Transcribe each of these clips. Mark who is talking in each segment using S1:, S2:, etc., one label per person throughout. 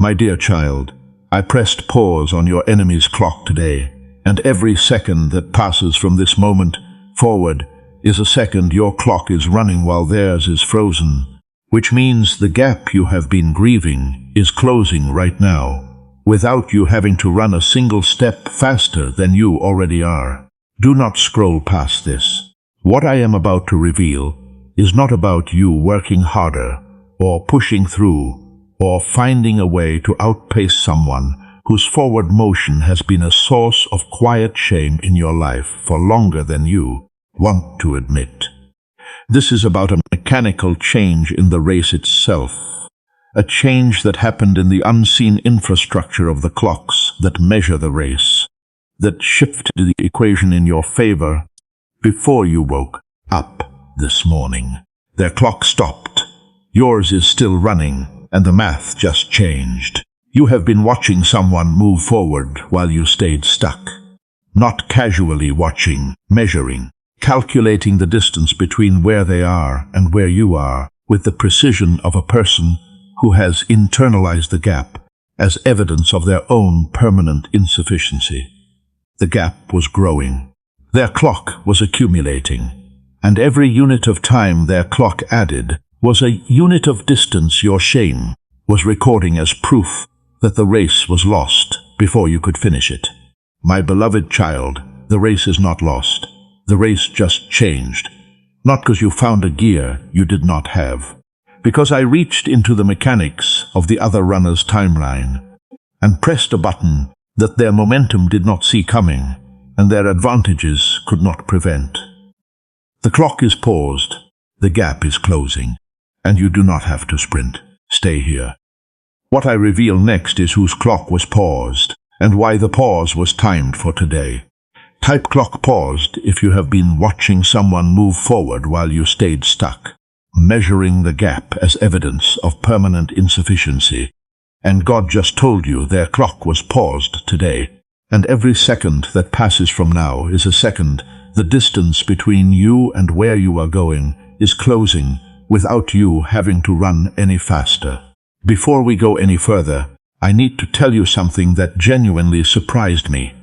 S1: My dear child, I pressed pause on your enemy's clock today, and every second that passes from this moment forward is a second your clock is running while theirs is frozen, which means the gap you have been grieving is closing right now, without you having to run a single step faster than you already are. Do not scroll past this. What I am about to reveal is not about you working harder, or pushing through, or finding a way to outpace someone whose forward motion has been a source of quiet shame in your life for longer than you want to admit. This is about a mechanical change in the race itself, a change that happened in the unseen infrastructure of the clocks that measure the race, that shifted the equation in your favor before you woke up this morning. Their clock stopped. Yours is still running, and the math just changed. You have been watching someone move forward while you stayed stuck. Not casually watching, measuring, calculating the distance between where they are and where you are with the precision of a person who has internalized the gap as evidence of their own permanent insufficiency. The gap was growing. Their clock was accumulating, and every unit of time their clock added was a unit of distance your shame was recording as proof that the race was lost before you could finish it. My beloved child, the race is not lost. The race just changed. Not because you found a gear you did not have. Because I reached into the mechanics of the other runner's timeline and pressed a button that their momentum did not see coming and their advantages could not prevent. The clock is paused, the gap is closing, and you do not have to sprint. Stay here. What I reveal next is whose clock was paused and why the pause was timed for today. Type clock paused if you have been watching someone move forward while you stayed stuck, measuring the gap as evidence of permanent insufficiency. And God just told you their clock was paused today. And every second that passes from now is a second the distance between you and where you are going is closing without you having to run any faster. Before we go any further, I need to tell you something that genuinely surprised me.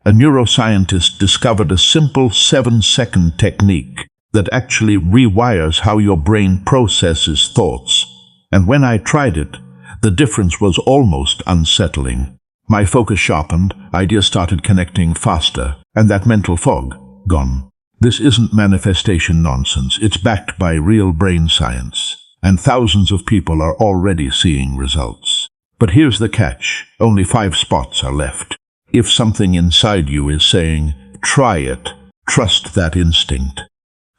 S1: A neuroscientist discovered a simple 7-second technique that actually rewires how your brain processes thoughts. And when I tried it, the difference was almost unsettling. My focus sharpened, ideas started connecting faster, and that mental fog, gone. This isn't manifestation nonsense. It's backed by real brain science, and thousands of people are already seeing results. But here's the catch. Only 5 spots are left. If something inside you is saying, try it, trust that instinct.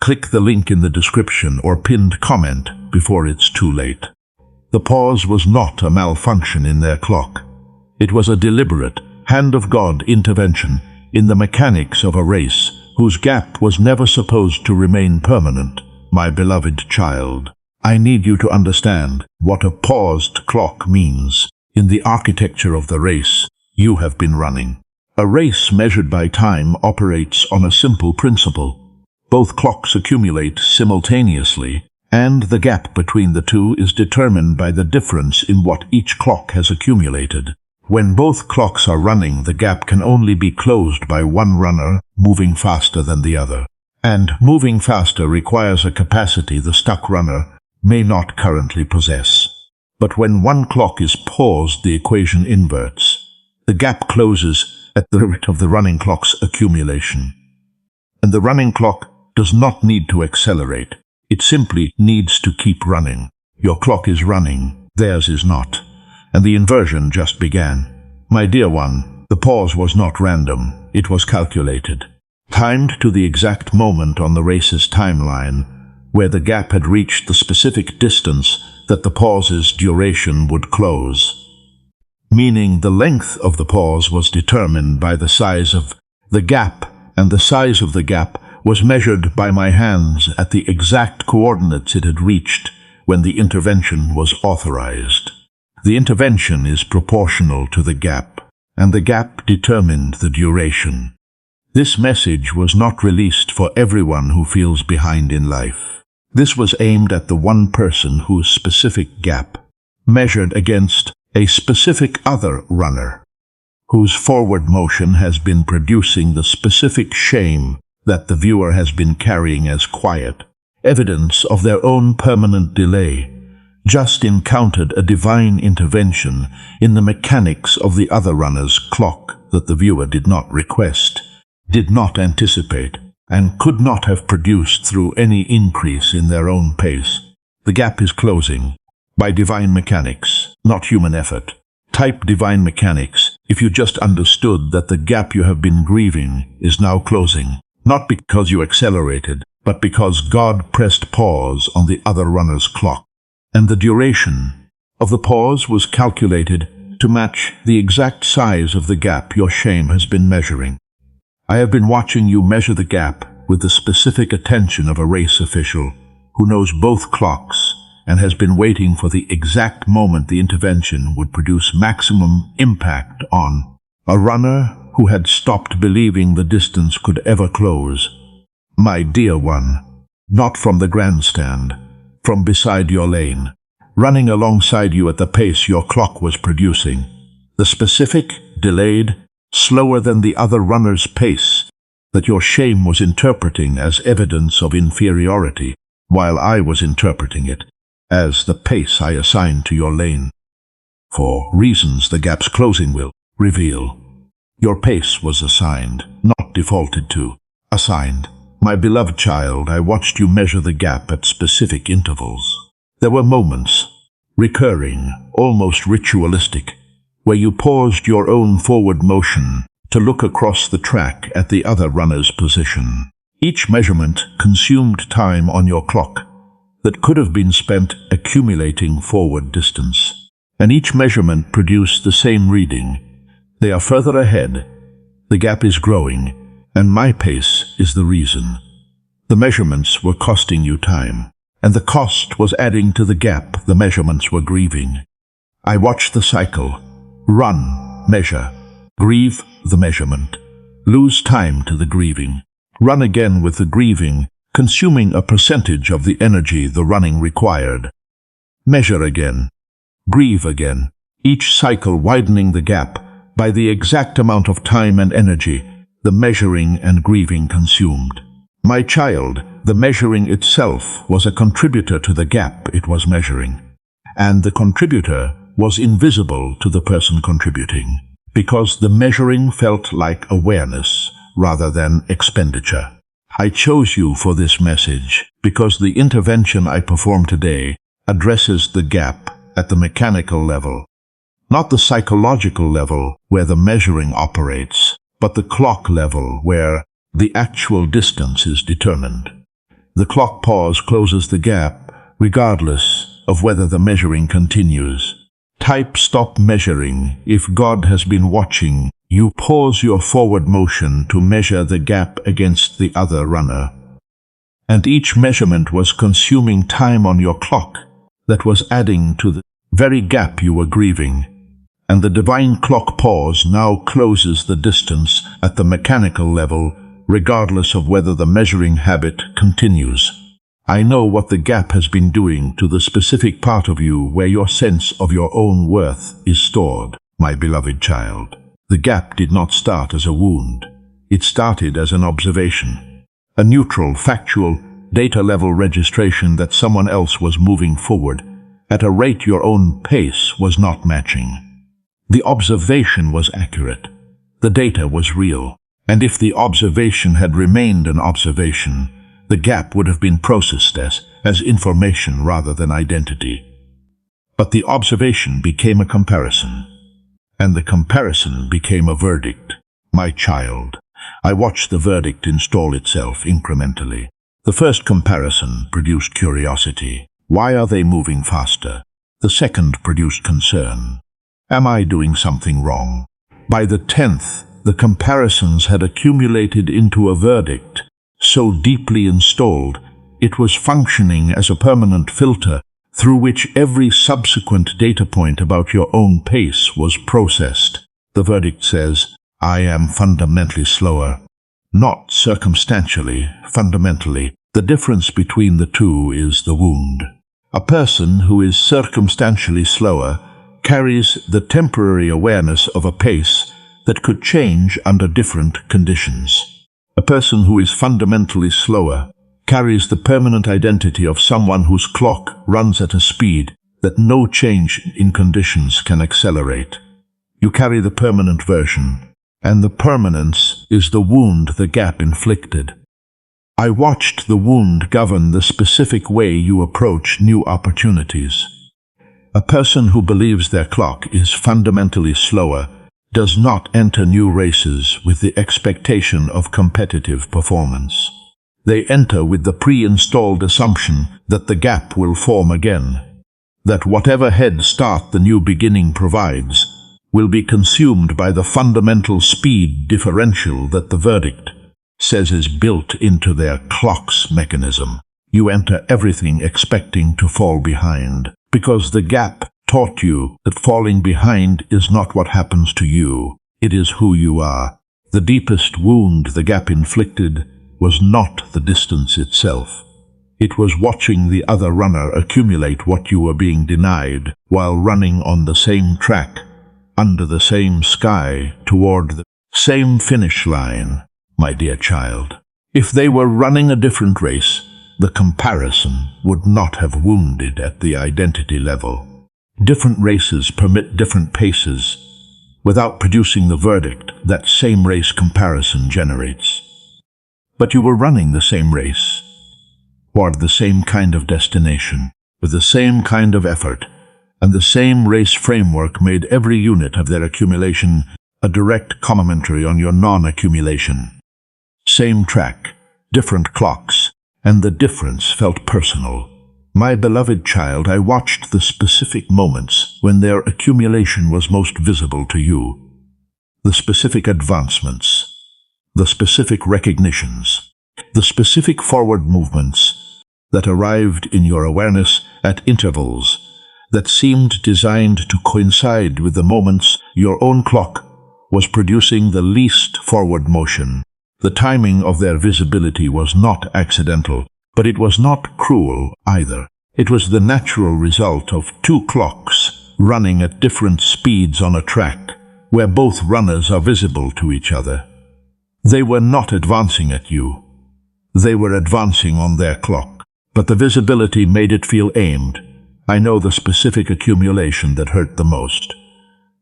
S1: Click the link in the description or pinned comment before it's too late. The pause was not a malfunction in their clock. It was a deliberate, hand-of-God intervention in the mechanics of a race whose gap was never supposed to remain permanent. My beloved child, I need you to understand what a paused clock means in the architecture of the race you have been running. A race measured by time operates on a simple principle. Both clocks accumulate simultaneously, and the gap between the two is determined by the difference in what each clock has accumulated. When both clocks are running, the gap can only be closed by one runner moving faster than the other. And moving faster requires a capacity the stuck runner may not currently possess. But when one clock is paused, the equation inverts. The gap closes at the rate of the running clock's accumulation. And the running clock does not need to accelerate. It simply needs to keep running. Your clock is running, theirs is not. And the inversion just began. My dear one, the pause was not random. It was calculated. Timed to the exact moment on the race's timeline, where the gap had reached the specific distance that the pause's duration would close. Meaning the length of the pause was determined by the size of the gap, and the size of the gap was measured by my hands at the exact coordinates it had reached when the intervention was authorized. The intervention is proportional to the gap, and the gap determined the duration. This message was not released for everyone who feels behind in life. This was aimed at the one person whose specific gap, measured against a specific other runner, whose forward motion has been producing the specific shame that the viewer has been carrying as quiet, evidence of their own permanent delay, just encountered a divine intervention in the mechanics of the other runner's clock that the viewer did not request, did not anticipate, and could not have produced through any increase in their own pace. The gap is closing by divine mechanics, not human effort. Type divine mechanics if you just understood that the gap you have been grieving is now closing, not because you accelerated, but because God pressed pause on the other runner's clock. And the duration of the pause was calculated to match the exact size of the gap your shame has been measuring. I have been watching you measure the gap with the specific attention of a race official who knows both clocks and has been waiting for the exact moment the intervention would produce maximum impact on a runner who had stopped believing the distance could ever close. My dear one, not from the grandstand, from beside your lane, running alongside you at the pace your clock was producing. The specific, delayed, slower than the other runner's pace that your shame was interpreting as evidence of inferiority, while I was interpreting it as the pace I assigned to your lane. For reasons the gap's closing will reveal. Your pace was assigned, not defaulted to. Assigned. My beloved child, I watched you measure the gap at specific intervals. There were moments, recurring, almost ritualistic, where you paused your own forward motion to look across the track at the other runner's position. Each measurement consumed time on your clock that could have been spent accumulating forward distance. And each measurement produced the same reading. They are further ahead. The gap is growing, and my pace is the reason. The measurements were costing you time, and the cost was adding to the gap the measurements were grieving. I watched the cycle. Run, measure, grieve the measurement, lose time to the grieving, run again with the grieving, consuming a percentage of the energy the running required. Measure again, grieve again, each cycle widening the gap by the exact amount of time and energy the measuring and grieving consumed. My child, the measuring itself was a contributor to the gap it was measuring, and the contributor was invisible to the person contributing, because the measuring felt like awareness rather than expenditure. I chose you for this message because the intervention I perform today addresses the gap at the mechanical level, not the psychological level where the measuring operates, but the clock level where the actual distance is determined. The clock pause closes the gap regardless of whether the measuring continues. Type stop measuring if God has been watching. You pause your forward motion to measure the gap against the other runner. And each measurement was consuming time on your clock that was adding to the very gap you were grieving. And the divine clock pause now closes the distance at the mechanical level, regardless of whether the measuring habit continues. I know what the gap has been doing to the specific part of you where your sense of your own worth is stored, my beloved child. The gap did not start as a wound. It started as an observation, a neutral, factual, data-level registration that someone else was moving forward at a rate your own pace was not matching. The observation was accurate. The data was real. And if the observation had remained an observation, the gap would have been processed as information rather than identity. But the observation became a comparison. And the comparison became a verdict. My child, I watched the verdict install itself incrementally. The first comparison produced curiosity. Why are they moving faster? The second produced concern. Am I doing something wrong? By the 10th, the comparisons had accumulated into a verdict, so deeply installed, it was functioning as a permanent filter through which every subsequent data point about your own pace was processed. The verdict says, I am fundamentally slower. Not circumstantially, fundamentally. The difference between the two is the wound. A person who is circumstantially slower carries the temporary awareness of a pace that could change under different conditions. A person who is fundamentally slower carries the permanent identity of someone whose clock runs at a speed that no change in conditions can accelerate. You carry the permanent version, and the permanence is the wound the gap inflicted. I watched the wound govern the specific way you approach new opportunities. A person who believes their clock is fundamentally slower does not enter new races with the expectation of competitive performance. They enter with the pre-installed assumption that the gap will form again, that whatever head start the new beginning provides will be consumed by the fundamental speed differential that the verdict says is built into their clock's mechanism. You enter everything expecting to fall behind, because the gap taught you that falling behind is not what happens to you, it is who you are. The deepest wound the gap inflicted was not the distance itself. It was watching the other runner accumulate what you were being denied while running on the same track, under the same sky, toward the same finish line, my dear child. If they were running a different race, the comparison would not have wounded at the identity level. Different races permit different paces without producing the verdict that same race comparison generates. But you were running the same race, toward the same kind of destination, with the same kind of effort, and the same race framework made every unit of their accumulation a direct commentary on your non-accumulation. Same track, different clocks, and the difference felt personal. My beloved child, I watched the specific moments when their accumulation was most visible to you. The specific advancements, the specific recognitions, the specific forward movements that arrived in your awareness at intervals that seemed designed to coincide with the moments your own clock was producing the least forward motion. The timing of their visibility was not accidental, but it was not cruel either. It was the natural result of two clocks running at different speeds on a track where both runners are visible to each other. They were not advancing at you. They were advancing on their clock, but the visibility made it feel aimed. I know the specific accumulation that hurt the most,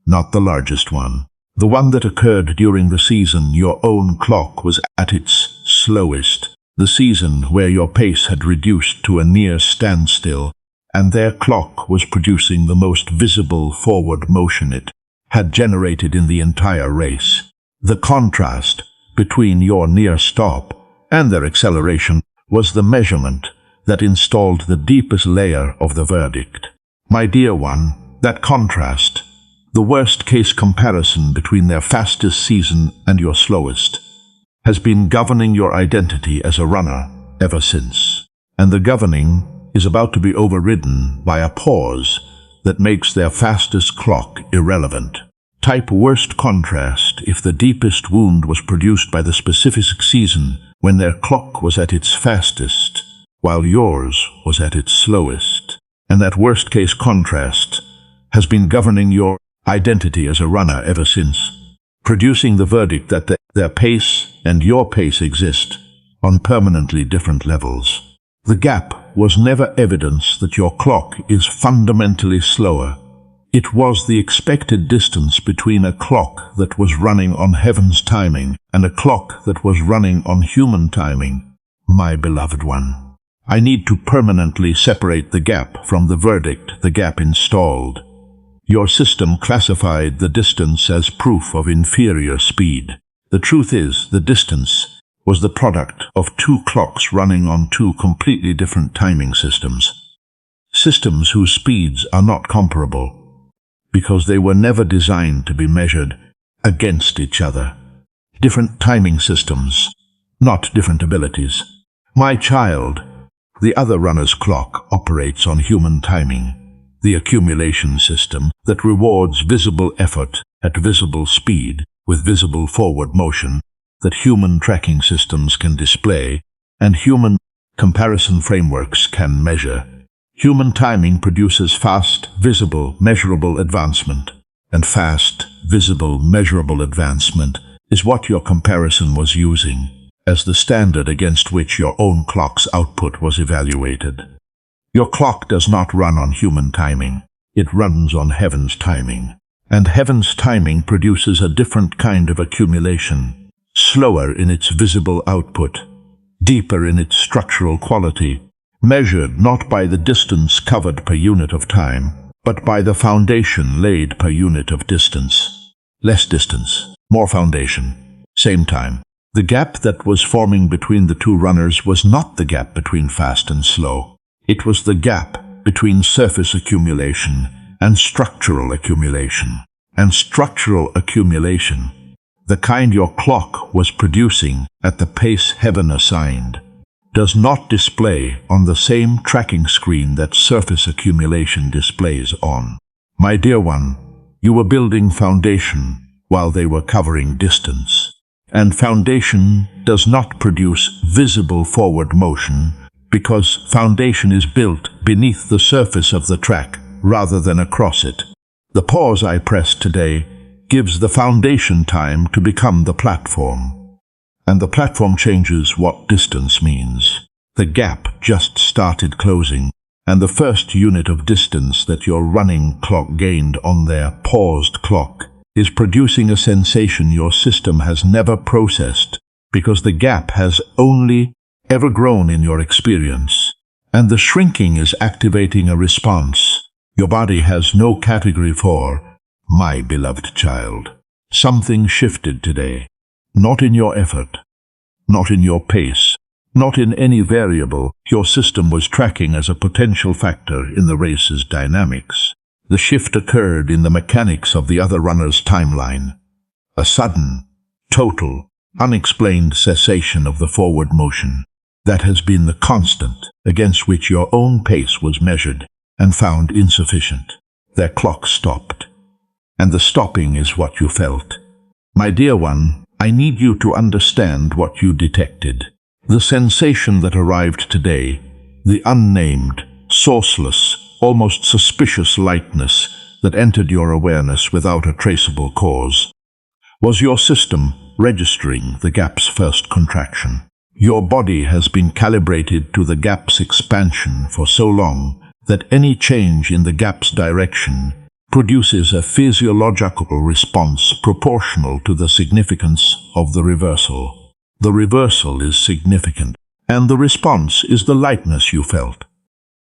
S1: not the largest one. The one that occurred during the season your own clock was at its slowest, the season where your pace had reduced to a near standstill, and their clock was producing the most visible forward motion it had generated in the entire race. The contrast between your near stop and their acceleration was the measurement that installed the deepest layer of the verdict. My dear one, that contrast, the worst-case comparison between their fastest season and your slowest, has been governing your identity as a runner ever since. And the governing is about to be overridden by a pause that makes their fastest clock irrelevant. Type worst contrast if the deepest wound was produced by the specific season when their clock was at its fastest, while yours was at its slowest. And that worst-case contrast has been governing your identity as a runner ever since, producing the verdict that their pace and your pace exist on permanently different levels. The gap was never evidence that your clock is fundamentally slower. It was the expected distance between a clock that was running on heaven's timing and a clock that was running on human timing. My beloved one, I need to permanently separate the gap from the verdict the gap installed. Your system classified the distance as proof of inferior speed. The truth is, the distance was the product of two clocks running on two completely different timing systems. Systems whose speeds are not comparable, because they were never designed to be measured against each other. Different timing systems, not different abilities. My child, the other runner's clock operates on human timing, the accumulation system that rewards visible effort at visible speed with visible forward motion that human tracking systems can display and human comparison frameworks can measure. Human timing produces fast, visible, measurable advancement. And fast, visible, measurable advancement is what your comparison was using as the standard against which your own clock's output was evaluated. Your clock does not run on human timing. It runs on heaven's timing. And heaven's timing produces a different kind of accumulation, slower in its visible output, deeper in its structural quality, measured not by the distance covered per unit of time, but by the foundation laid per unit of distance. Less distance, more foundation, same time. The gap that was forming between the two runners was not the gap between fast and slow. It was the gap between surface accumulation and structural accumulation. And structural accumulation, the kind your clock was producing at the pace heaven assigned, does not display on the same tracking screen that surface accumulation displays on. My dear one, you were building foundation while they were covering distance. And foundation does not produce visible forward motion because foundation is built beneath the surface of the track rather than across it. The pause I pressed today gives the foundation time to become the platform. And the platform changes what distance means. The gap just started closing, and the first unit of distance that your running clock gained on their paused clock is producing a sensation your system has never processed because the gap has only ever grown in your experience. And the shrinking is activating a response your body has no category for, my beloved child. Something shifted today. Not in your effort, not in your pace, not in any variable your system was tracking as a potential factor in the race's dynamics. The shift occurred in the mechanics of the other runner's timeline. A sudden, total, unexplained cessation of the forward motion that has been the constant against which your own pace was measured and found insufficient. Their clock stopped, and the stopping is what you felt. My dear one, I need you to understand what you detected. The sensation that arrived today, the unnamed, sourceless, almost suspicious lightness that entered your awareness without a traceable cause, was your system registering the gap's first contraction. Your body has been calibrated to the gap's expansion for so long that any change in the gap's direction produces a physiological response proportional to the significance of the reversal. The reversal is significant, and the response is the lightness you felt.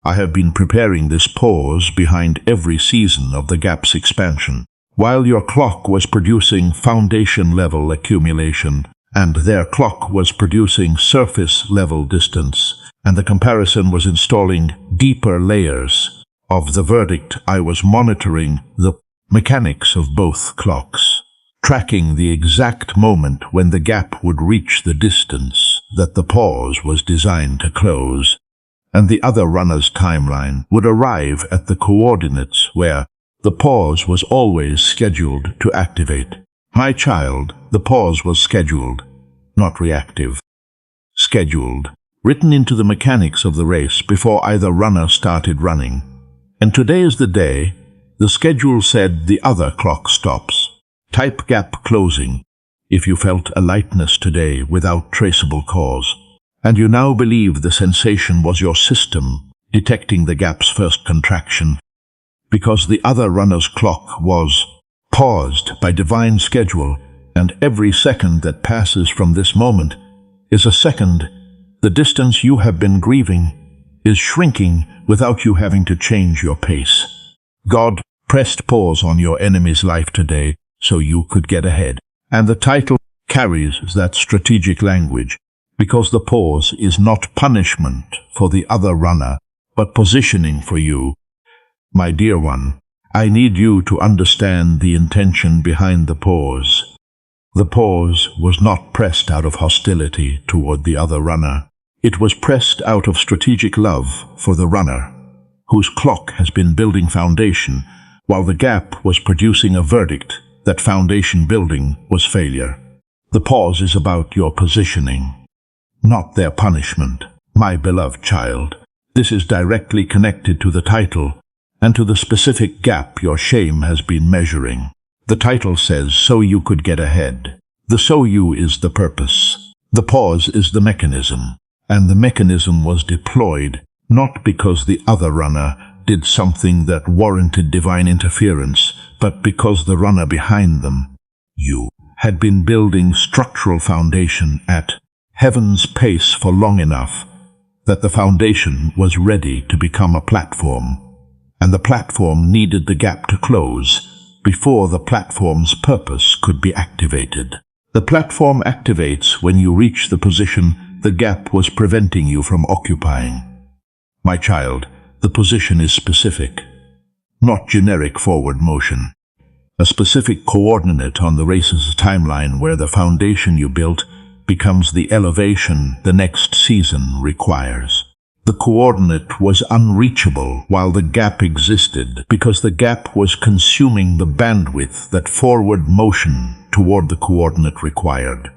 S1: I have been preparing this pause behind every season of the gap's expansion, while your clock was producing foundation-level accumulation, and their clock was producing surface-level distance, and the comparison was installing deeper layers of the verdict. I was monitoring the mechanics of both clocks, tracking the exact moment when the gap would reach the distance that the pause was designed to close, and the other runner's timeline would arrive at the coordinates where the pause was always scheduled to activate. My child, the pause was scheduled, not reactive. Scheduled, written into the mechanics of the race before either runner started running. And today is the day the schedule said the other clock stops. Type gap closing if you felt a lightness today without traceable cause, and you now believe the sensation was your system detecting the gap's first contraction, because the other runner's clock was paused by divine schedule, and every second that passes from this moment is a second the distance you have been grieving is shrinking without you having to change your pace. God pressed pause on your enemy's life today so you could get ahead. And the title carries that strategic language because the pause is not punishment for the other runner, but positioning for you. My dear one, I need you to understand the intention behind the pause. The pause was not pressed out of hostility toward the other runner. It was pressed out of strategic love for the runner, whose clock has been building foundation, while the gap was producing a verdict that foundation building was failure. The pause is about your positioning, not their punishment, my beloved child. This is directly connected to the title and to the specific gap your shame has been measuring. The title says, "So you could get ahead." The "so you" is the purpose. The pause is the mechanism. And the mechanism was deployed not because the other runner did something that warranted divine interference, but because the runner behind them, you, had been building structural foundation at heaven's pace for long enough that the foundation was ready to become a platform, and the platform needed the gap to close before the platform's purpose could be activated. The platform activates when you reach the position the gap was preventing you from occupying. My child, the position is specific, not generic forward motion. A specific coordinate on the race's timeline where the foundation you built becomes the elevation the next season requires. The coordinate was unreachable while the gap existed because the gap was consuming the bandwidth that forward motion toward the coordinate required.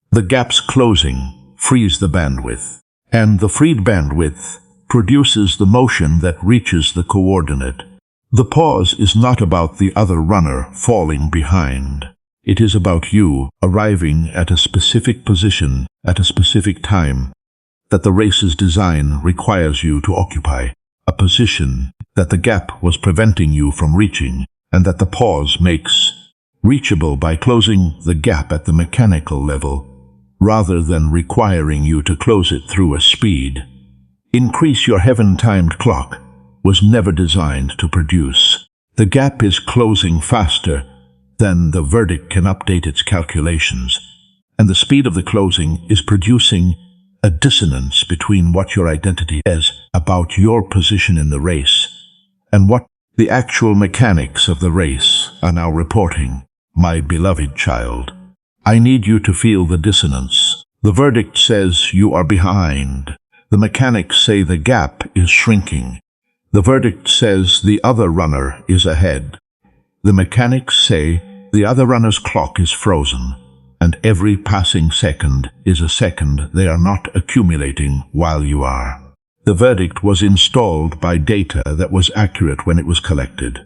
S1: The gap's closing frees the bandwidth, and the freed bandwidth produces the motion that reaches the coordinate. The pause is not about the other runner falling behind. It is about you arriving at a specific position at a specific time that the race's design requires you to occupy, a position that the gap was preventing you from reaching, and that the pause makes reachable by closing the gap at the mechanical level, rather than requiring you to close it through a speed. Increase Your Heaven-Timed Clock was never designed to produce. The gap is closing faster than the verdict can update its calculations, and the speed of the closing is producing a dissonance between what your identity says about your position in the race and what the actual mechanics of the race are now reporting. My beloved child, I need you to feel the dissonance. The verdict says you are behind. The mechanics say the gap is shrinking. The verdict says the other runner is ahead. The mechanics say the other runner's clock is frozen, and every passing second is a second they are not accumulating while you are. The verdict was installed by data that was accurate when it was collected.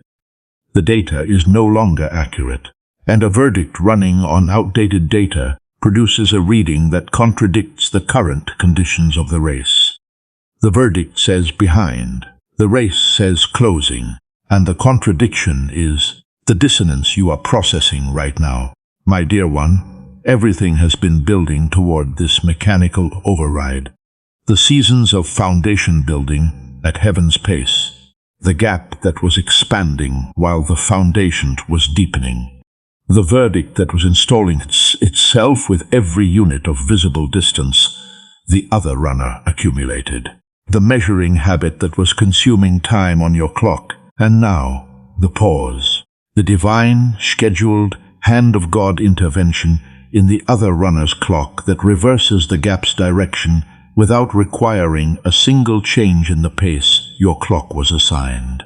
S1: The data is no longer accurate, and a verdict running on outdated data produces a reading that contradicts the current conditions of the race. The verdict says behind, the race says closing, and the contradiction is the dissonance you are processing right now. My dear one, everything has been building toward this mechanical override. The seasons of foundation building at heaven's pace, the gap that was expanding while the foundation was deepening. The verdict that was installing itself with every unit of visible distance the other runner accumulated. The measuring habit that was consuming time on your clock, and now the pause. The divine, scheduled, hand of God intervention in the other runner's clock that reverses the gap's direction without requiring a single change in the pace your clock was assigned.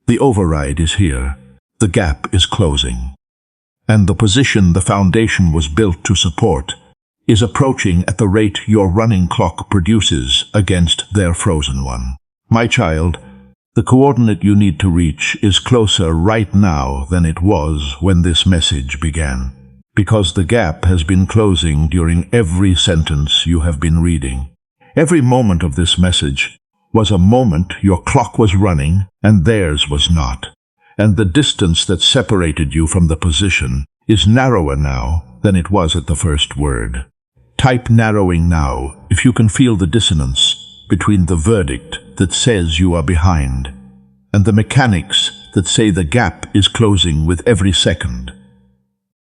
S1: The override is here. The gap is closing, and the position the foundation was built to support is approaching at the rate your running clock produces against their frozen one. My child, the coordinate you need to reach is closer right now than it was when this message began, because the gap has been closing during every sentence you have been reading. Every moment of this message was a moment your clock was running and theirs was not, and the distance that separated you from the position is narrower now than it was at the first word. Type narrowing now if you can feel the dissonance between the verdict that says you are behind and the mechanics that say the gap is closing with every second.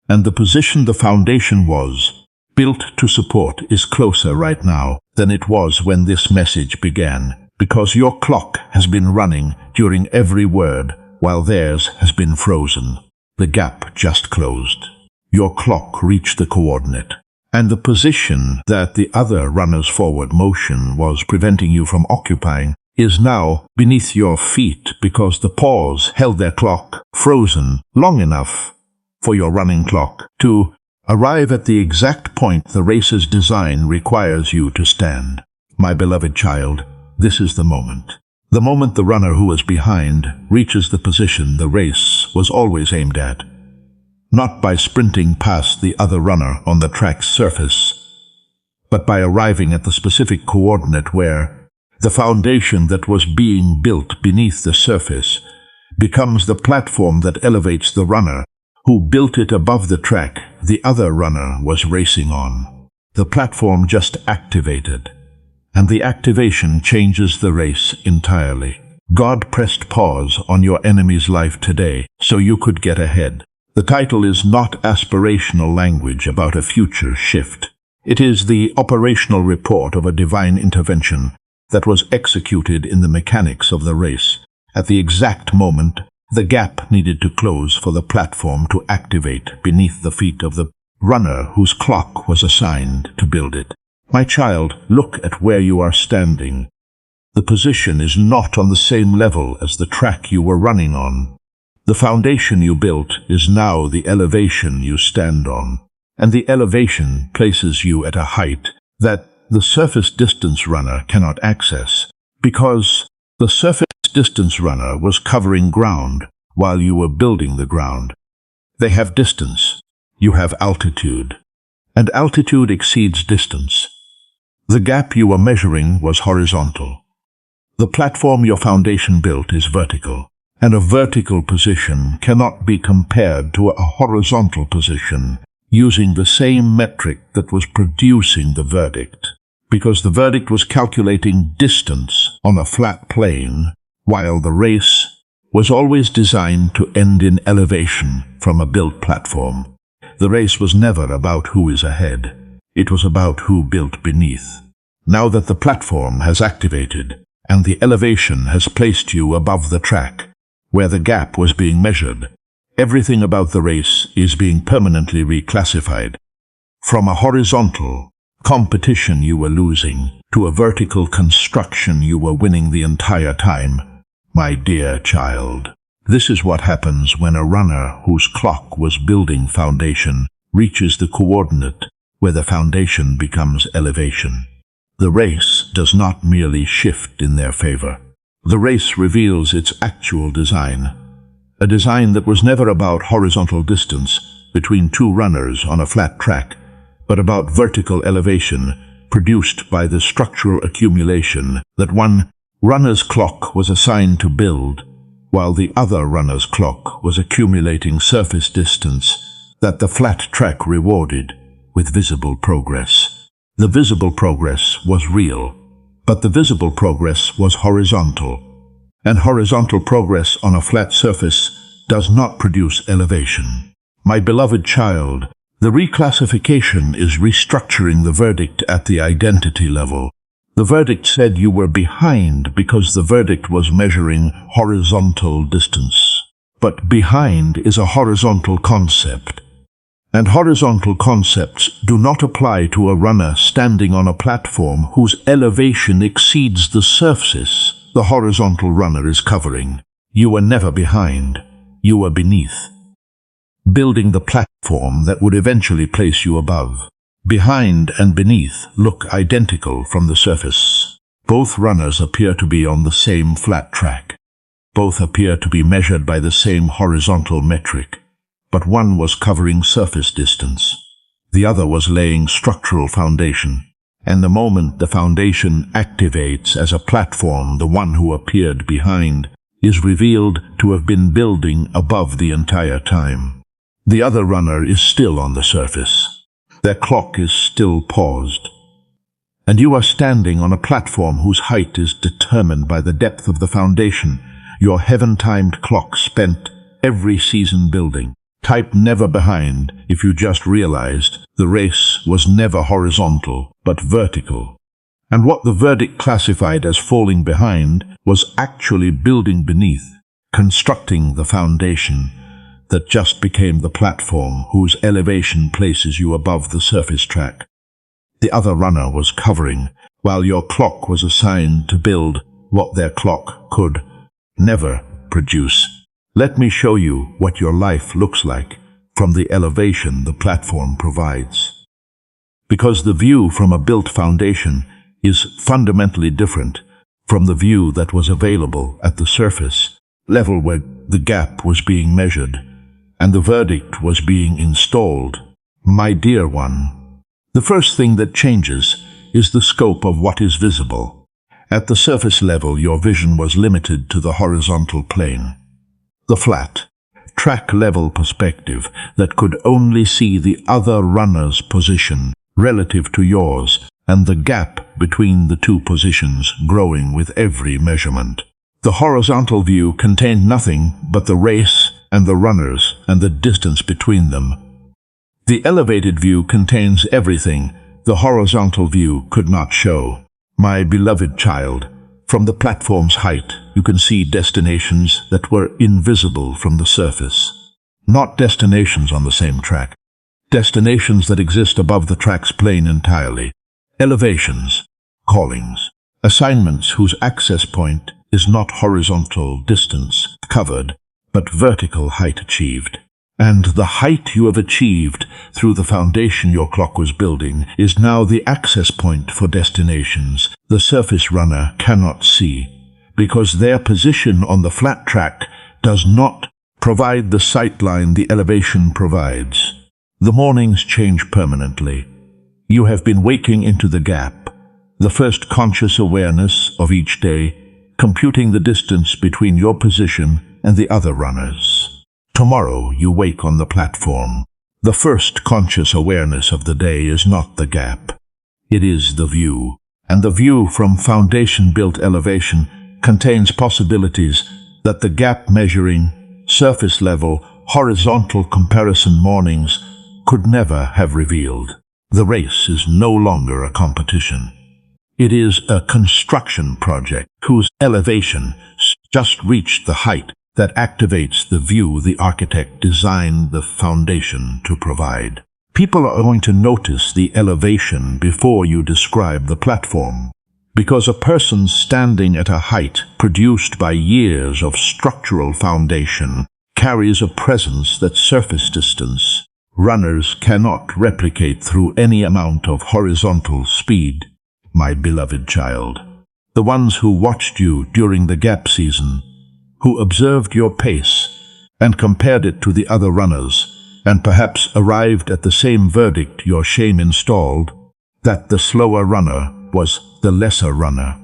S1: And the position the foundation was built to support is closer right now than it was when this message began, because your clock has been running during every word while theirs has been frozen. The gap just closed. Your clock reached the coordinate, and the position that the other runner's forward motion was preventing you from occupying is now beneath your feet because the pause held their clock frozen long enough for your running clock to arrive at the exact point the race's design requires you to stand. My beloved child, This is the moment. The moment the runner who was behind reaches the position the race was always aimed at. Not by sprinting past the other runner on the track's surface, but by arriving at the specific coordinate where the foundation that was being built beneath the surface becomes the platform that elevates the runner who built it above the track the other runner was racing on. The platform just activated, and the activation changes the race entirely. God pressed pause on your enemy's life today so you could get ahead. The title is not aspirational language about a future shift. It is the operational report of a divine intervention that was executed in the mechanics of the race. At the exact moment, the gap needed to close for the platform to activate beneath the feet of the runner whose clock was assigned to build it. My child, look at where you are standing. The position is not on the same level as the track you were running on. The foundation you built is now the elevation you stand on, and the elevation places you at a height that the surface distance runner cannot access, because the surface distance runner was covering ground while you were building the ground. They have distance, you have altitude, and altitude exceeds distance. The gap you were measuring was horizontal. The platform your foundation built is vertical, and a vertical position cannot be compared to a horizontal position using the same metric that was producing the verdict, because the verdict was calculating distance on a flat plane, while the race was always designed to end in elevation from a built platform. The race was never about who is ahead. It was about who built beneath. Now that the platform has activated, and the elevation has placed you above the track, where the gap was being measured, everything about the race is being permanently reclassified. From a horizontal competition you were losing to a vertical construction you were winning the entire time. My dear child, this is what happens when a runner whose clock was building foundation reaches the coordinate where the foundation becomes elevation. The race does not merely shift in their favor. The race reveals its actual design, a design that was never about horizontal distance between two runners on a flat track, but about vertical elevation produced by the structural accumulation that one runner's clock was assigned to build, while the other runner's clock was accumulating surface distance that the flat track rewarded with visible progress. The visible progress was real, but the visible progress was horizontal, and horizontal progress on a flat surface does not produce elevation. My beloved child, the reclassification is restructuring the verdict at the identity level. The verdict said you were behind because the verdict was measuring horizontal distance. But behind is a horizontal concept. And horizontal concepts do not apply to a runner standing on a platform whose elevation exceeds the surface the horizontal runner is covering. You were never behind. You were beneath, building the platform that would eventually place you above. Behind and beneath look identical from the surface. Both runners appear to be on the same flat track. Both appear to be measured by the same horizontal metric. But one was covering surface distance. The other was laying structural foundation. And the moment the foundation activates as a platform, the one who appeared behind is revealed to have been building above the entire time. The other runner is still on the surface. Their clock is still paused. And you are standing on a platform whose height is determined by the depth of the foundation, your heaven-timed clock spent every season building. Type never behind if you just realized the race was never horizontal but vertical. And what the verdict classified as falling behind was actually building beneath, constructing the foundation that just became the platform whose elevation places you above the surface track. The other runner was covering, while your clock was assigned to build what their clock could never produce. Let me show you what your life looks like from the elevation the platform provides. Because the view from a built foundation is fundamentally different from the view that was available at the surface level where the gap was being measured and the verdict was being installed. My dear one, the first thing that changes is the scope of what is visible. At the surface level, your vision was limited to the horizontal plane, the flat, track-level perspective that could only see the other runner's position relative to yours and the gap between the two positions growing with every measurement. The horizontal view contained nothing but the race and the runners and the distance between them. The elevated view contains everything the horizontal view could not show. My beloved child, from the platform's height, you can see destinations that were invisible from the surface. Not destinations on the same track. Destinations that exist above the track's plane entirely. Elevations, callings, assignments whose access point is not horizontal distance covered, but vertical height achieved. And the height you have achieved through the foundation your clock was building is now the access point for destinations the surface runner cannot see, because their position on the flat track does not provide the sight line the elevation provides. The mornings change permanently. You have been waking into the gap, the first conscious awareness of each day, computing the distance between your position and the other runners. Tomorrow you wake on the platform. The first conscious awareness of the day is not the gap. It is the view. And the view from foundation-built elevation contains possibilities that the gap-measuring, surface-level, horizontal comparison mornings could never have revealed. The race is no longer a competition. It is a construction project whose elevation just reached the height that activates the view the architect designed the foundation to provide. People are going to notice the elevation before you describe the platform, because a person standing at a height produced by years of structural foundation carries a presence that surface distance runners cannot replicate through any amount of horizontal speed. My beloved child, the ones who watched you during the gap season, who observed your pace and compared it to the other runners, and perhaps arrived at the same verdict your shame installed, that the slower runner was the lesser runner.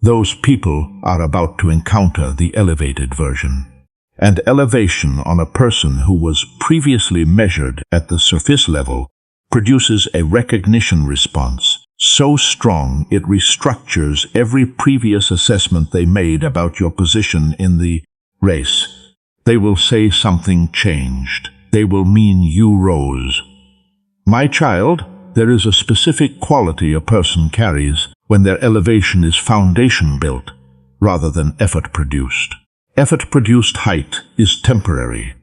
S1: Those people are about to encounter the elevated version. And elevation on a person who was previously measured at the surface level produces a recognition response so strong it restructures every previous assessment they made about your position in the race. They will say something changed. They will mean you rose. My child, there is a specific quality a person carries when their elevation is foundation-built rather than effort-produced. Effort-produced height is temporary,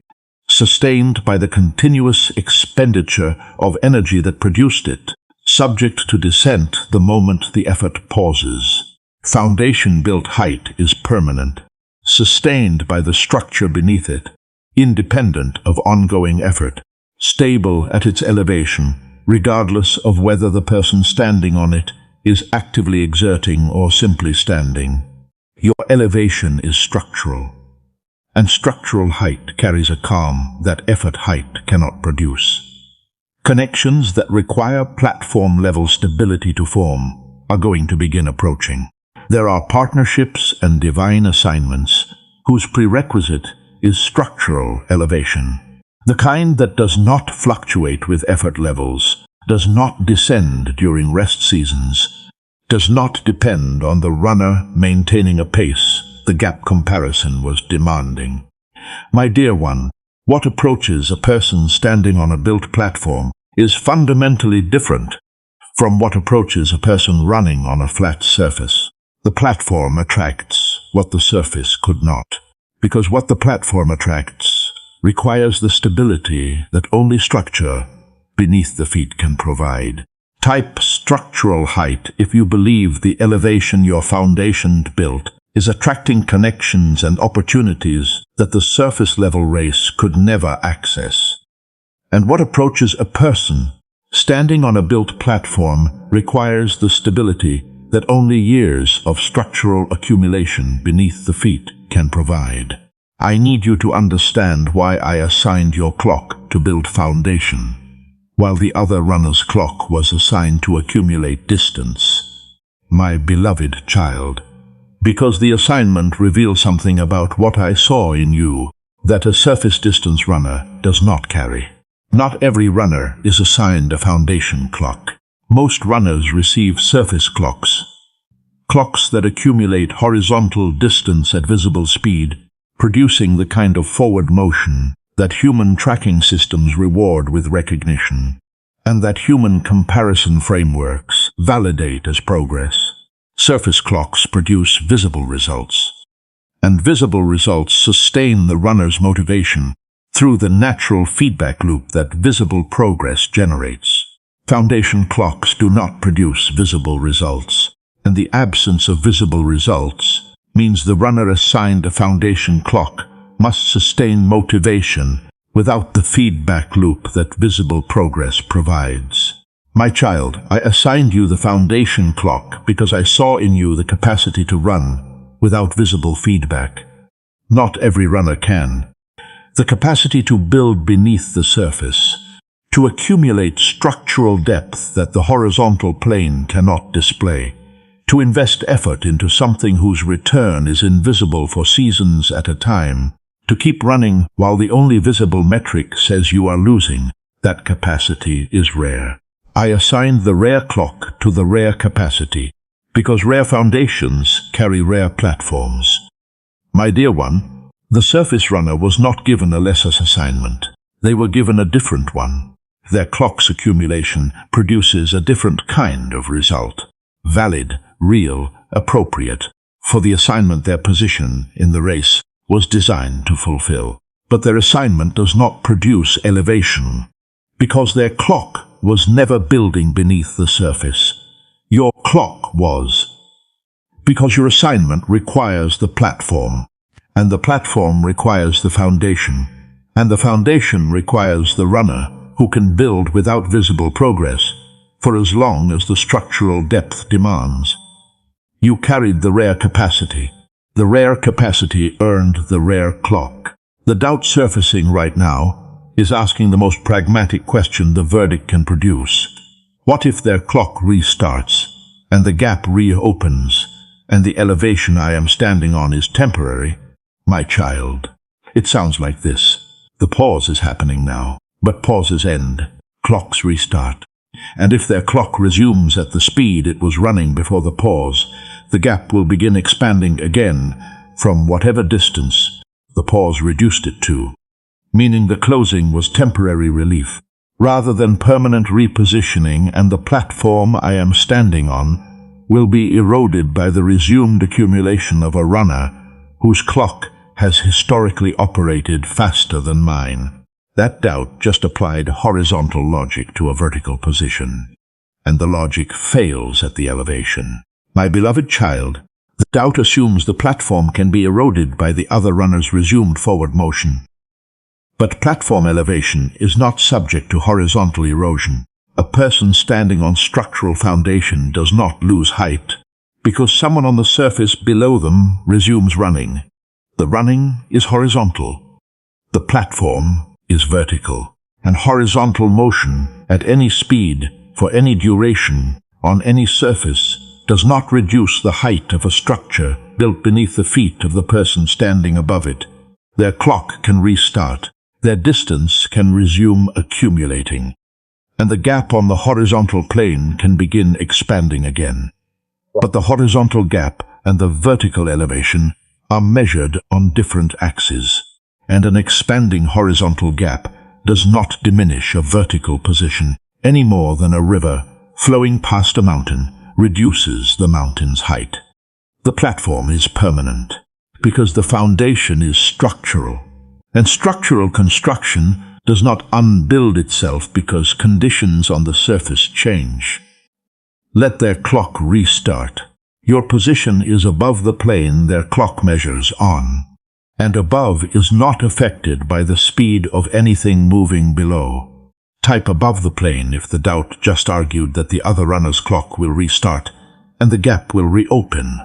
S1: sustained by the continuous expenditure of energy that produced it, subject to descent the moment the effort pauses. Foundation-built height is permanent, sustained by the structure beneath it, independent of ongoing effort, stable at its elevation, regardless of whether the person standing on it is actively exerting or simply standing. Your elevation is structural, and structural height carries a calm that effort height cannot produce. Connections that require platform-level stability to form are going to begin approaching. There are partnerships and divine assignments whose prerequisite is structural elevation, the kind that does not fluctuate with effort levels, does not descend during rest seasons, does not depend on the runner maintaining a pace the gap comparison was demanding. My dear one, what approaches a person standing on a built platform is fundamentally different from what approaches a person running on a flat surface. The platform attracts what the surface could not, because what the platform attracts requires the stability that only structure beneath the feet can provide. Type structural height if you believe the elevation your foundation built is attracting connections and opportunities that the surface-level race could never access. And what approaches a person standing on a built platform requires the stability that only years of structural accumulation beneath the feet can provide. I need you to understand why I assigned your clock to build foundation, while the other runner's clock was assigned to accumulate distance. My beloved child, because the assignment reveals something about what I saw in you that a surface distance runner does not carry. Not every runner is assigned a foundation clock. Most runners receive surface clocks, clocks that accumulate horizontal distance at visible speed, producing the kind of forward motion that human tracking systems reward with recognition, and that human comparison frameworks validate as progress. Surface clocks produce visible results, and visible results sustain the runner's motivation through the natural feedback loop that visible progress generates. Foundation clocks do not produce visible results, and the absence of visible results means the runner assigned a foundation clock must sustain motivation without the feedback loop that visible progress provides. My child, I assigned you the foundation clock because I saw in you the capacity to run without visible feedback. Not every runner can. The capacity to build beneath the surface, to accumulate structural depth that the horizontal plane cannot display, to invest effort into something whose return is invisible for seasons at a time, to keep running while the only visible metric says you are losing, that capacity is rare. I assigned the rare clock to the rare capacity because rare foundations carry rare platforms. My dear one, the surface runner was not given a lesser assignment. They were given a different one. Their clock's accumulation produces a different kind of result. Valid, real, appropriate, for the assignment their position in the race was designed to fulfill. But their assignment does not produce elevation, because their clock was never building beneath the surface. Your clock was. Because your assignment requires the platform, and the platform requires the foundation, and the foundation requires the runner who can build without visible progress for as long as the structural depth demands. You carried the rare capacity. The rare capacity earned the rare clock. The doubt surfacing right now is asking the most pragmatic question the verdict can produce. What if their clock restarts, and the gap reopens, and the elevation I am standing on is temporary? My child, it sounds like this. The pause is happening now, but pauses end. Clocks restart. And if their clock resumes at the speed it was running before the pause, the gap will begin expanding again from whatever distance the pause reduced it to, meaning the closing was temporary relief, rather than permanent repositioning, and the platform I am standing on will be eroded by the resumed accumulation of a runner whose clock has historically operated faster than mine. That doubt just applied horizontal logic to a vertical position, and the logic fails at the elevation. My beloved child, the doubt assumes the platform can be eroded by the other runner's resumed forward motion. But platform elevation is not subject to horizontal erosion. A person standing on structural foundation does not lose height because someone on the surface below them resumes running. The running is horizontal. The platform is vertical. And horizontal motion at any speed, for any duration, on any surface, does not reduce the height of a structure built beneath the feet of the person standing above it. Their clock can restart. Their distance can resume accumulating, and the gap on the horizontal plane can begin expanding again. But the horizontal gap and the vertical elevation are measured on different axes, and an expanding horizontal gap does not diminish a vertical position any more than a river flowing past a mountain reduces the mountain's height. The platform is permanent because the foundation is structural. And structural construction does not unbuild itself because conditions on the surface change. Let their clock restart. Your position is above the plane their clock measures on, and above is not affected by the speed of anything moving below. Type above the plane if the doubt just argued that the other runner's clock will restart, and the gap will reopen.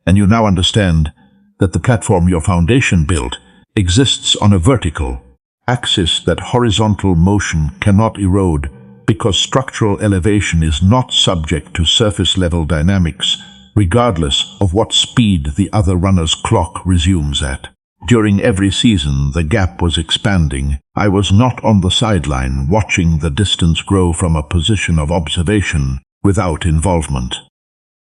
S1: And you now understand that the platform your foundation built exists on a vertical axis that horizontal motion cannot erode, because structural elevation is not subject to surface-level dynamics, regardless of what speed the other runner's clock resumes at. During every season, the gap was expanding. I was not on the sideline watching the distance grow from a position of observation without involvement.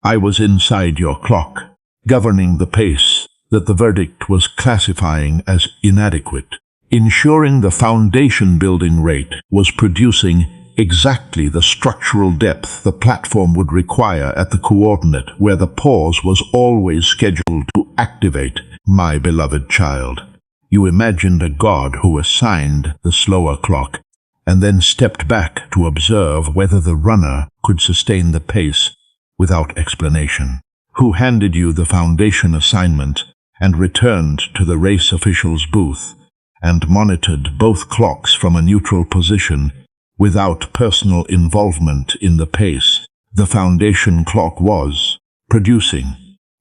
S1: I was inside your clock, governing the pace that the verdict was classifying as inadequate, ensuring the foundation-building rate was producing exactly the structural depth the platform would require at the coordinate where the pause was always scheduled to activate. My beloved child, you imagined a god who assigned the slower clock and then stepped back to observe whether the runner could sustain the pace without explanation, who handed you the foundation assignment and returned to the race official's booth and monitored both clocks from a neutral position without personal involvement in the pace the foundation clock was producing.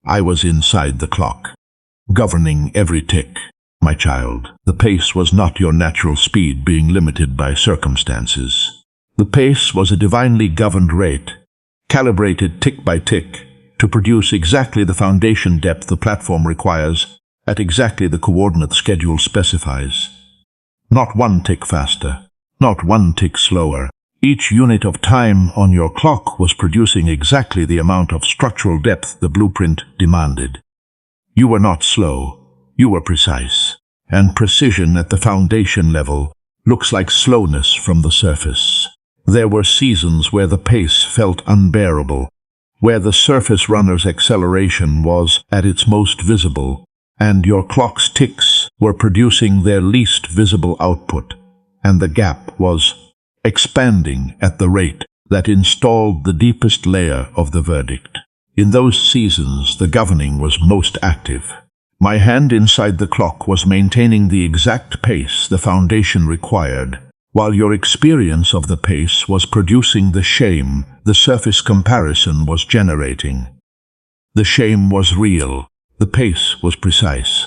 S1: I was inside the clock, governing every tick. My child, the pace was not your natural speed being limited by circumstances. The pace was a divinely governed rate, calibrated tick by tick, to produce exactly the foundation depth the platform requires at exactly the coordinate schedule specifies. Not one tick faster, not one tick slower. Each unit of time on your clock was producing exactly the amount of structural depth the blueprint demanded. You were not slow, you were precise, and precision at the foundation level looks like slowness from the surface. There were seasons where the pace felt unbearable, where the surface runner's acceleration was at its most visible, and your clock's ticks were producing their least visible output, and the gap was expanding at the rate that installed the deepest layer of the verdict. In those seasons, the governing was most active. My hand inside the clock was maintaining the exact pace the foundation required, while your experience of the pace was producing the shame the surface comparison was generating. The shame was real, the pace was precise,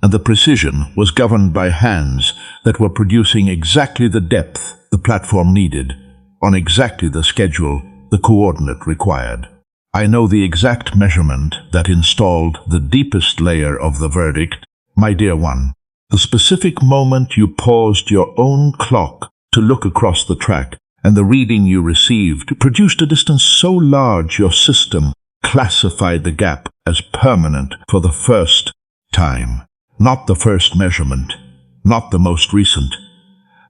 S1: and the precision was governed by hands that were producing exactly the depth the platform needed, on exactly the schedule the coordinate required. I know the exact measurement that installed the deepest layer of the verdict, my dear one. The specific moment you paused your own clock to look across the track, and the reading you received produced a distance so large your system classified the gap as permanent for the first time. Not the first measurement, not the most recent,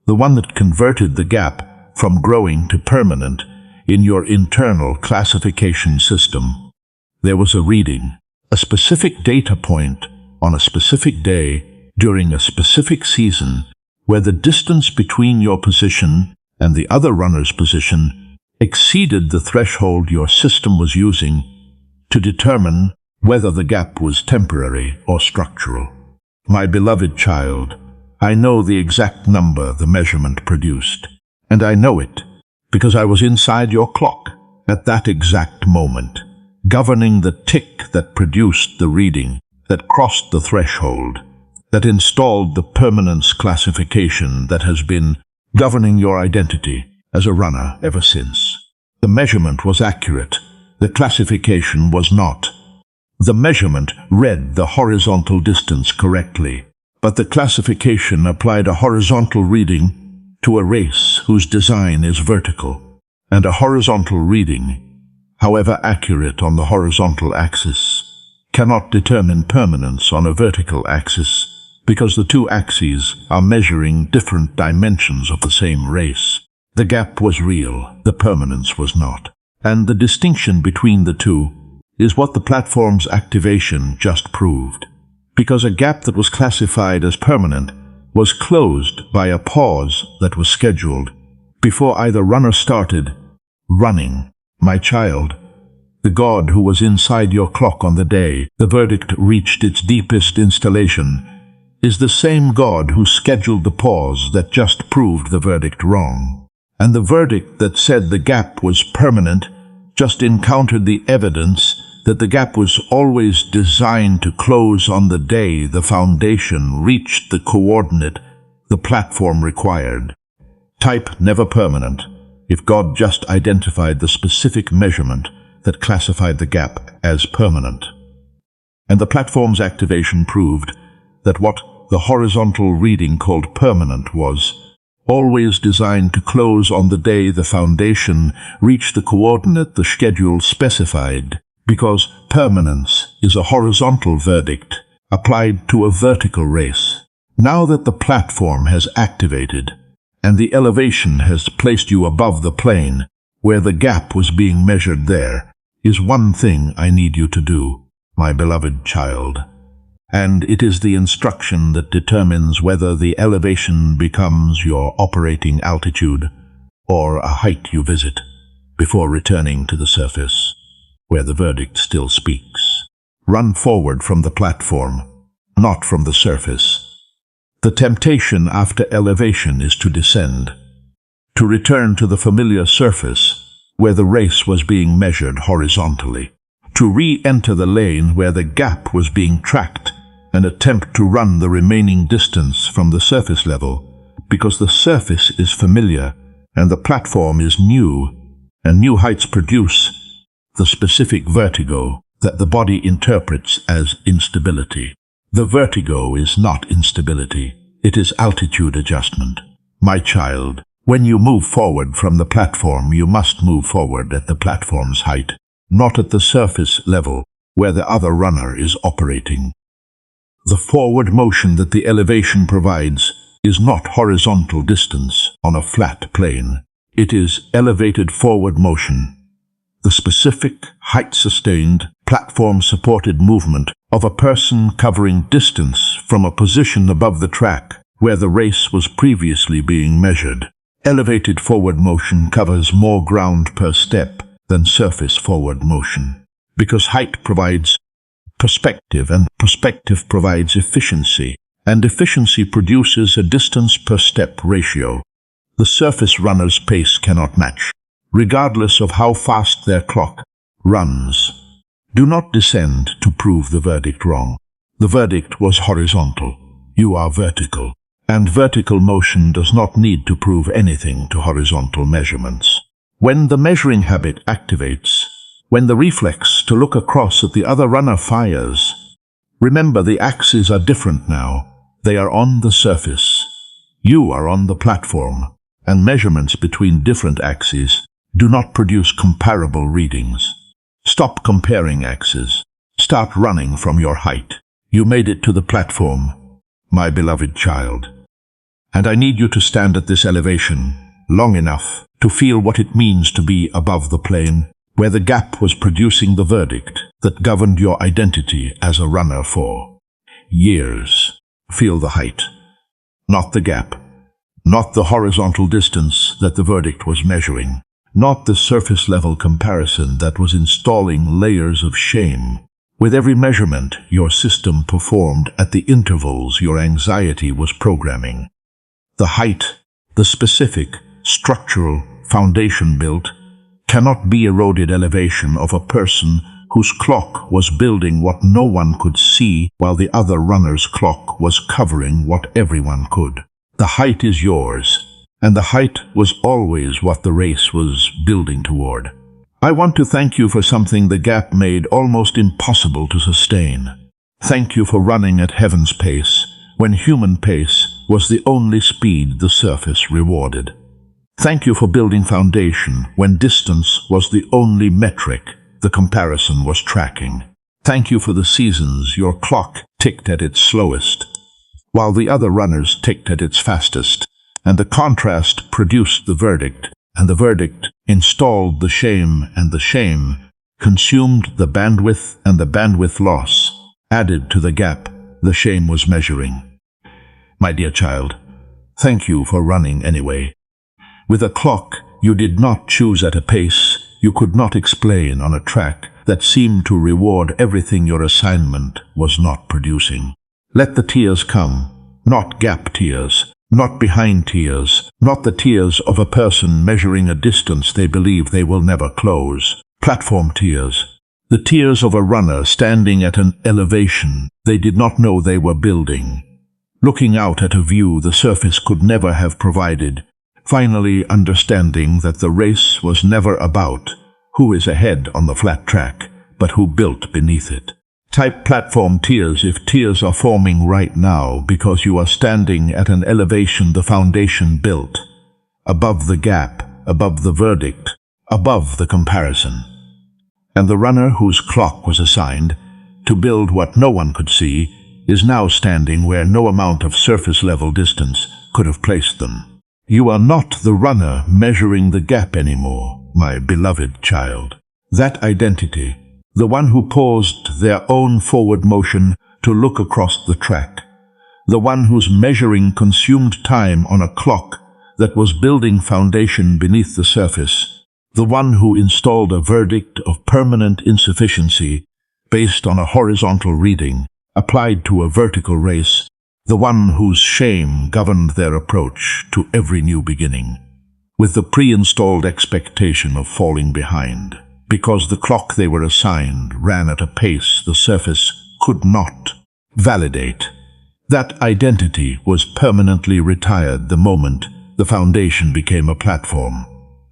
S1: the one that converted the gap from growing to permanent in your internal classification system. There was a reading, a specific data point on a specific day during a specific season, where the distance between your position and the other runner's position exceeded the threshold your system was using to determine whether the gap was temporary or structural. My beloved child, I know the exact number the measurement produced, and I know it because I was inside your clock at that exact moment, governing the tick that produced the reading, that crossed the threshold, that installed the permanence classification that has been governing your identity as a runner ever since. The measurement was accurate, the classification was not. The measurement read the horizontal distance correctly, but the classification applied a horizontal reading to a race whose design is vertical, and a horizontal reading, however accurate on the horizontal axis, cannot determine permanence on a vertical axis, because the two axes are measuring different dimensions of the same race. The gap was real, the permanence was not, and the distinction between the two is what the platform's activation just proved, because a gap that was classified as permanent was closed by a pause that was scheduled before either runner started running. My child, the God who was inside your clock on the day the verdict reached its deepest installation is the same God who scheduled the pause that just proved the verdict wrong. And the verdict that said the gap was permanent just encountered the evidence that the gap was always designed to close on the day the foundation reached the coordinate the platform required. Type never permanent if God just identified the specific measurement that classified the gap as permanent. And the platform's activation proved that what the horizontal reading called permanent was always designed to close on the day the foundation reached the coordinate the schedule specified, because permanence is a horizontal verdict applied to a vertical race. Now that the platform has activated, and the elevation has placed you above the plane where the gap was being measured, there is one thing I need you to do, my beloved child. And it is the instruction that determines whether the elevation becomes your operating altitude or a height you visit before returning to the surface, where the verdict still speaks. Run forward from the platform, not from the surface. The temptation after elevation is to descend, to return to the familiar surface where the race was being measured horizontally, to re-enter the lane where the gap was being tracked and attempt to run the remaining distance from the surface level, because the surface is familiar and the platform is new, and new heights produce the specific vertigo that the body interprets as instability. The vertigo is not instability, it is altitude adjustment. My child, when you move forward from the platform, you must move forward at the platform's height, not at the surface level where the other runner is operating. The forward motion that the elevation provides is not horizontal distance on a flat plane. It is elevated forward motion, the specific, height-sustained, platform-supported movement of a person covering distance from a position above the track where the race was previously being measured. Elevated forward motion covers more ground per step than surface forward motion, because height provides perspective, and perspective provides efficiency, and efficiency produces a distance per step ratio. The surface runner's pace cannot match, regardless of how fast their clock runs. Do not descend to prove the verdict wrong. The verdict was horizontal. You are vertical, and vertical motion does not need to prove anything to horizontal measurements. When the measuring habit activates, when the reflex to look across at the other runner fires, remember the axes are different now. They are on the surface. You are on the platform, and measurements between different axes do not produce comparable readings. Stop comparing axes. Start running from your height. You made it to the platform, my beloved child. And I need you to stand at this elevation long enough to feel what it means to be above the plane, where the gap was producing the verdict that governed your identity as a runner for years. Feel the height, not the gap, not the horizontal distance that the verdict was measuring, not the surface-level comparison that was installing layers of shame. With every measurement your system performed at the intervals your anxiety was programming. The height, the specific, structural foundation built, cannot be eroded elevation of a person whose clock was building what no one could see while the other runner's clock was covering what everyone could. The height is yours, and the height was always what the race was building toward. I want to thank you for something the gap made almost impossible to sustain. Thank you for running at heaven's pace, when human pace was the only speed the surface rewarded. Thank you for building foundation when distance was the only metric the comparison was tracking. Thank you for the seasons your clock ticked at its slowest, while the other runners ticked at its fastest, and the contrast produced the verdict, and the verdict installed the shame, and the shame consumed the bandwidth, and the bandwidth loss added to the gap the shame was measuring. My dear child, thank you for running anyway. With a clock you did not choose at a pace you could not explain on a track that seemed to reward everything your assignment was not producing. Let the tears come, not gap tears, not behind tears, not the tears of a person measuring a distance they believe they will never close. Platform tears. The tears of a runner standing at an elevation they did not know they were building. Looking out at a view the surface could never have provided, finally understanding that the race was never about who is ahead on the flat track, but who built beneath it. Type platform tears if tears are forming right now because you are standing at an elevation the foundation built, above the gap, above the verdict, above the comparison. And the runner whose clock was assigned to build what no one could see is now standing where no amount of surface-level distance could have placed them. You are not the runner measuring the gap anymore, my beloved child. That identity, the one who paused their own forward motion to look across the track, the one whose measuring consumed time on a clock that was building foundation beneath the surface, the one who installed a verdict of permanent insufficiency based on a horizontal reading applied to a vertical race, the one whose shame governed their approach to every new beginning, with the pre-installed expectation of falling behind, because the clock they were assigned ran at a pace the surface could not validate. That identity was permanently retired the moment the foundation became a platform,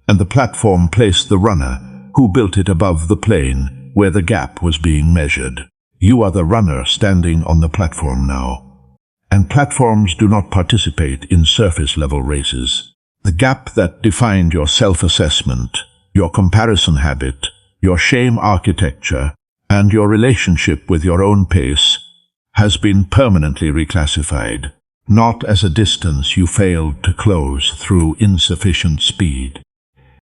S1: and the platform placed the runner who built it above the plane where the gap was being measured. You are the runner standing on the platform now, and platforms do not participate in surface-level races. The gap that defined your self-assessment, your comparison habit, your shame architecture, and your relationship with your own pace has been permanently reclassified, not as a distance you failed to close through insufficient speed,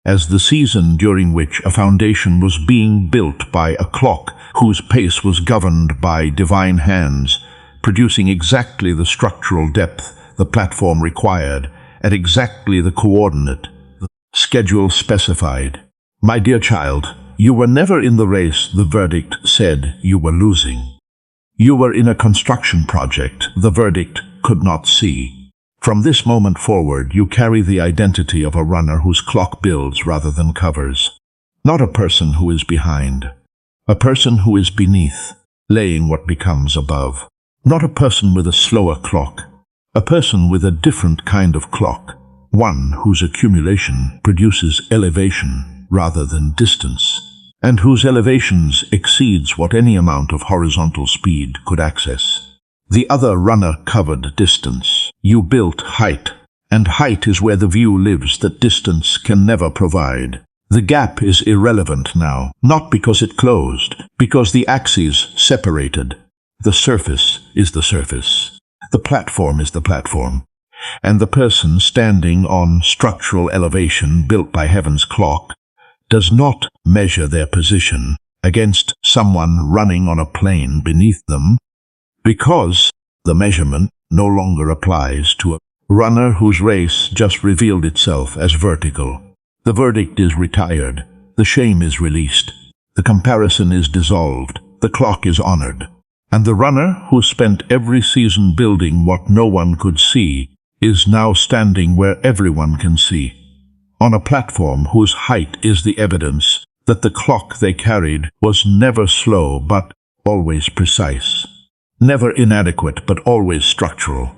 S1: as the season during which a foundation was being built by a clock whose pace was governed by divine hands, producing exactly the structural depth the platform required at exactly the coordinate the schedule specified. My dear child, you were never in the race the verdict said you were losing. You were in a construction project the verdict could not see. From this moment forward, you carry the identity of a runner whose clock builds rather than covers. Not a person who is behind. A person who is beneath, laying what becomes above. Not a person with a slower clock. A person with a different kind of clock. One whose accumulation produces elevation rather than distance, and whose elevations exceeds what any amount of horizontal speed could access. The other runner covered distance. You built height, and height is where the view lives that distance can never provide. The gap is irrelevant now, not because it closed, because the axes separated. The surface is the surface. The platform is the platform. And the person standing on structural elevation built by heaven's clock does not measure their position against someone running on a plane beneath them, because the measurement no longer applies to a runner whose race just revealed itself as vertical. The verdict is retired, the shame is released, the comparison is dissolved, the clock is honored, and the runner who spent every season building what no one could see is now standing where everyone can see, on a platform whose height is the evidence that the clock they carried was never slow but always precise, never inadequate but always structural,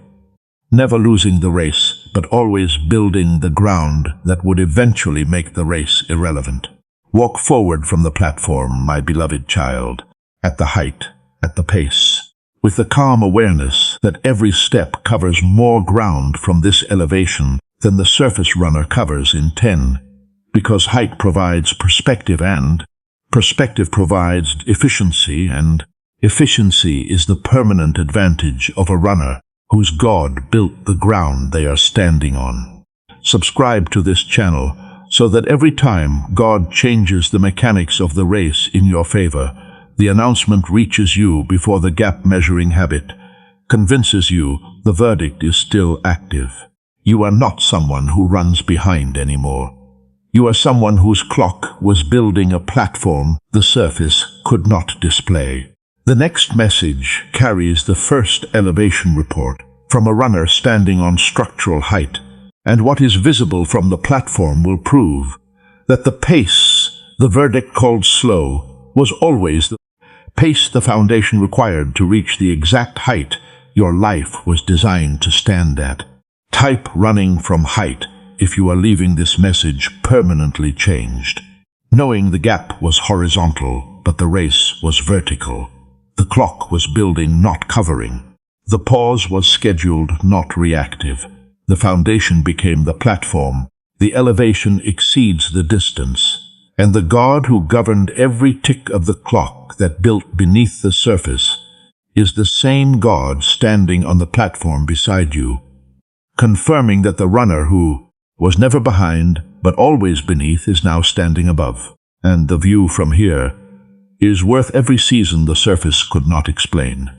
S1: never losing the race but always building the ground that would eventually make the race irrelevant. Walk forward from the platform, my beloved child, at the height, at the pace, with the calm awareness that every step covers more ground from this elevation than the surface runner covers in 10, because height provides perspective and perspective provides efficiency, and efficiency is the permanent advantage of a runner whose God built the ground they are standing on. Subscribe to this channel so that every time God changes the mechanics of the race in your favor, the announcement reaches you before the gap-measuring habit convinces you the verdict is still active. You are not someone who runs behind anymore. You are someone whose clock was building a platform the surface could not display. The next message carries the first elevation report from a runner standing on structural height, and what is visible from the platform will prove that the pace The verdict, called slow, was always the pace the foundation required to reach the exact height your life was designed to stand at. Type running from height if you are leaving this message permanently changed. Knowing the gap was horizontal, but the race was vertical. The clock was building, not covering. The pause was scheduled, not reactive. The foundation became the platform. The elevation exceeds the distance. And the God who governed every tick of the clock that built beneath the surface is the same God standing on the platform beside you, confirming that the runner who was never behind but always beneath is now standing above. And the view from here is worth every season the surface could not explain.